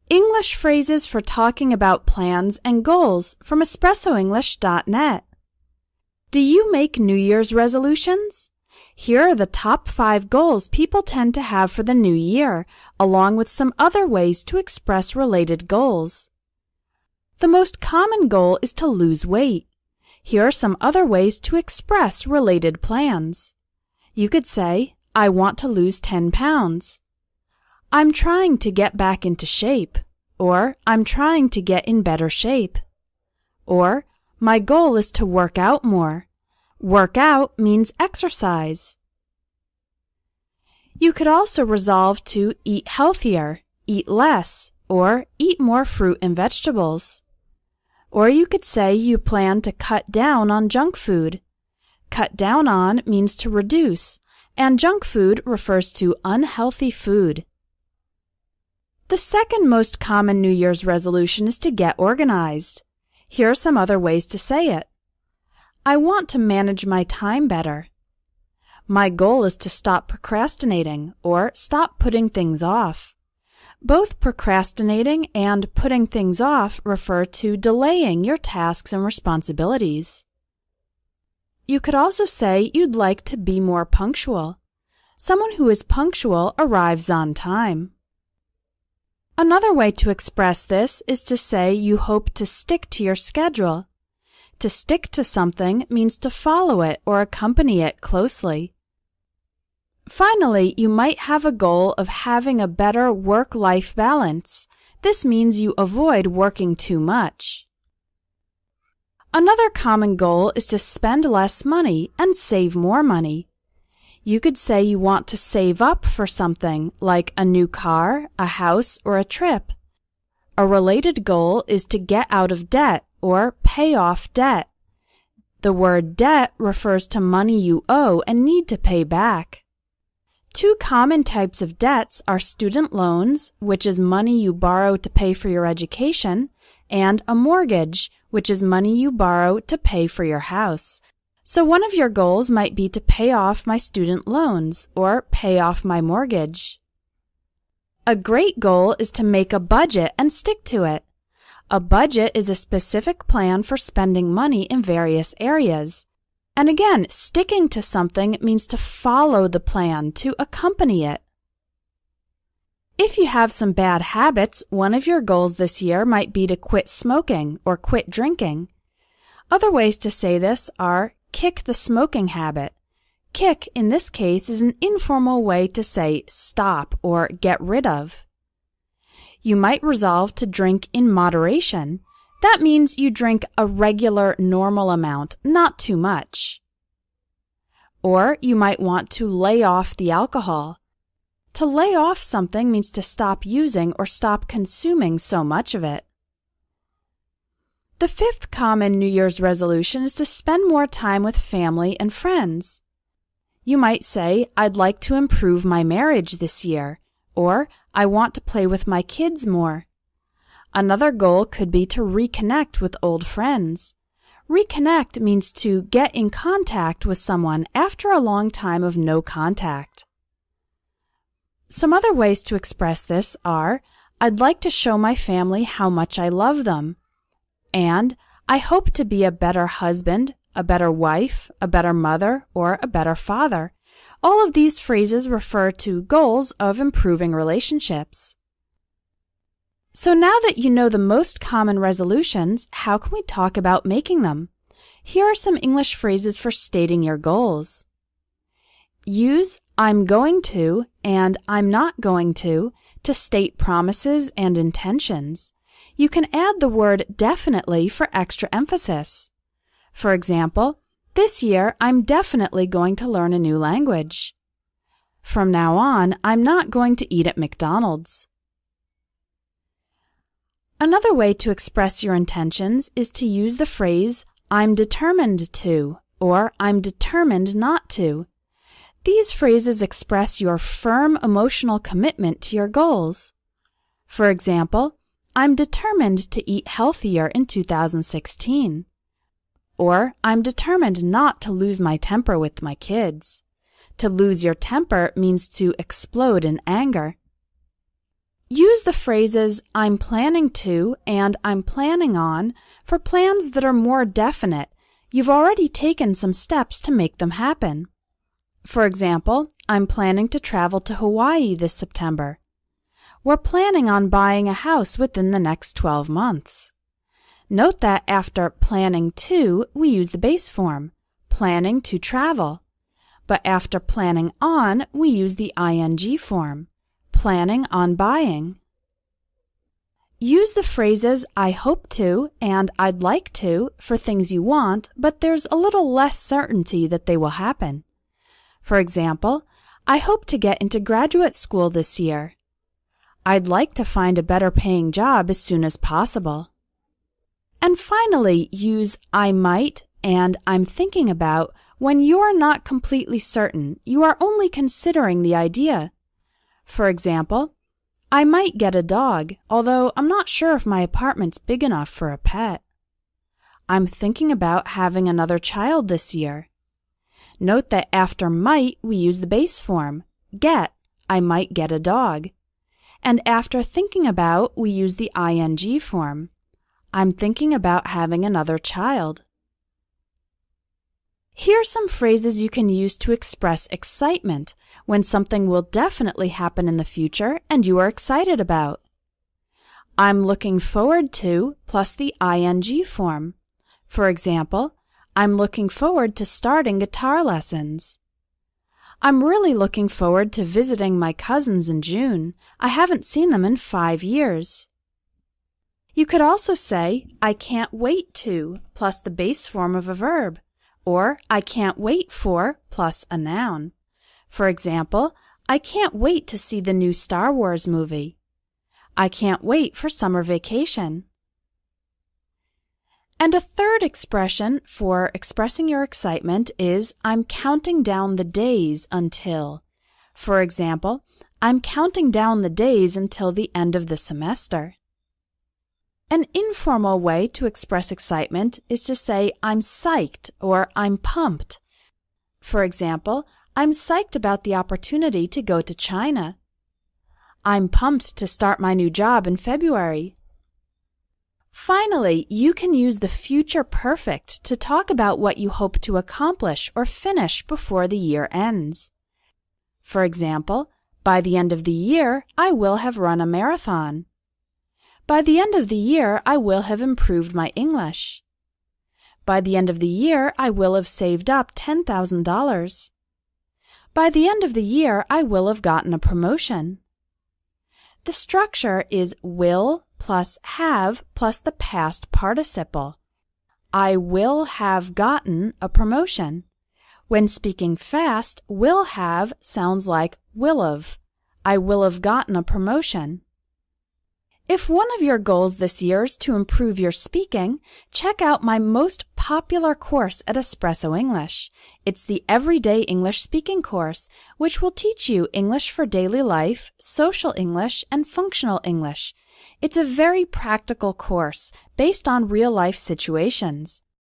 English phrases for talking about plans and goals from espressoenglish.net. Do you make New Year's resolutions? Here are the top 5 goals people tend to have for the new year, along with some other ways to express related goals. The most common goal is to lose weight. Here are some other ways to express related plans. You could say, I want to lose 10 pounds. I'm trying to get back into shape. Or, I'm trying to get in better shape. Or, my goal is to work out more. Work out means exercise. You could also resolve to eat healthier, eat less, or eat more fruit and vegetables. Or you could say you plan to cut down on junk food. Cut down on means to reduce, and junk food refers to unhealthy food. The second most common New Year's resolution is to get organized. Here are some other ways to say it. I want to manage my time better. My goal is to stop procrastinating or stop putting things off. Both procrastinating and putting things off refer to delaying your tasks and responsibilities. You could also say you'd like to be more punctual. Someone who is punctual arrives on time. Another way to express this is to say you hope to stick to your schedule. To stick to something means to follow it or accompany it closely. Finally, you might have a goal of having a better work-life balance. This means you avoid working too much. Another common goal is to spend less money and save more money. You could say you want to save up for something like a new car, a house, or a trip. A related goal is to get out of debt or pay off debt. The word debt refers to money you owe and need to pay back. 2 common types of debts are student loans, which is money you borrow to pay for your education, and a mortgage, which is money you borrow to pay for your house. So one of your goals might be to pay off my student loans or pay off my mortgage. A great goal is to make a budget and stick to it. A budget is a specific plan for spending money in various areas. And again, sticking to something means to follow the plan, to accompany it. If you have some bad habits, one of your goals this year might be to quit smoking or quit drinking. Other ways to say this are kick the smoking habit. Kick, in this case, is an informal way to say stop or get rid of. You might resolve to drink in moderation. That means you drink a regular, normal amount, not too much. Or you might want to lay off the alcohol. To lay off something means to stop using or stop consuming so much of it. The 5th common New Year's resolution is to spend more time with family and friends. You might say, I'd like to improve my marriage this year, or I want to play with my kids more. Another goal could be to reconnect with old friends. Reconnect means to get in contact with someone after a long time of no contact. Some other ways to express this are, I'd like to show my family how much I love them. And I hope to be a better husband, a better wife, a better mother, or a better father. All of these phrases refer to goals of improving relationships. So now that you know the most common resolutions, how can we talk about making them? Here are some English phrases for stating your goals. Use I'm going to and I'm not going to state promises and intentions. You can add the word definitely for extra emphasis. For example, this year I'm definitely going to learn a new language. From now on, I'm not going to eat at McDonald's. Another way to express your intentions is to use the phrase I'm determined to or I'm determined not to. These phrases express your firm emotional commitment to your goals. For example, I'm determined to eat healthier in 2016. Or, I'm determined not to lose my temper with my kids. To lose your temper means to explode in anger. Use the phrases I'm planning to and I'm planning on for plans that are more definite. You've already taken some steps to make them happen. For example, I'm planning to travel to Hawaii this September. We're planning on buying a house within the next 12 months. Note that after planning to, we use the base form, planning to travel. But after planning on, we use the ing form, planning on buying. Use the phrases I hope to and I'd like to for things you want, but there's a little less certainty that they will happen. For example, I hope to get into graduate school this year. I'd like to find a better paying job as soon as possible. And finally, use I might and I'm thinking about when you're not completely certain, you are only considering the idea. For example, I might get a dog, although I'm not sure if my apartment's big enough for a pet. I'm thinking about having another child this year. Note that after might, we use the base form, get, I might get a dog. And after thinking about, we use the ing form, I'm thinking about having another child. Here are some phrases you can use to express excitement when something will definitely happen in the future and you are excited about. I'm looking forward to plus the ing form. For example, I'm looking forward to starting guitar lessons. I'm really looking forward to visiting my cousins in June. I haven't seen them in 5 years. You could also say, I can't wait to plus the base form of a verb, or I can't wait for plus a noun. For example, I can't wait to see the new Star Wars movie. I can't wait for summer vacation. And a third expression for expressing your excitement is I'm counting down the days until. For example, I'm counting down the days until the end of the semester. An informal way to express excitement is to say I'm psyched or I'm pumped. For example, I'm psyched about the opportunity to go to China. I'm pumped to start my new job in February. Finally, you can use the future perfect to talk about what you hope to accomplish or finish before the year ends. For example, by the end of the year, I will have run a marathon. By the end of the year, I will have improved my English. By the end of the year, I will have saved up $10,000. By the end of the year, I will have gotten a promotion. The structure is will plus have plus the past participle. I will have gotten a promotion. When speaking fast, will have sounds like will've. I will have gotten a promotion. If one of your goals this year is to improve your speaking, check out my most popular course at Espresso English. It's the Everyday English Speaking course, which will teach you English for daily life, social English, and functional English. It's a very practical course based on real-life situations.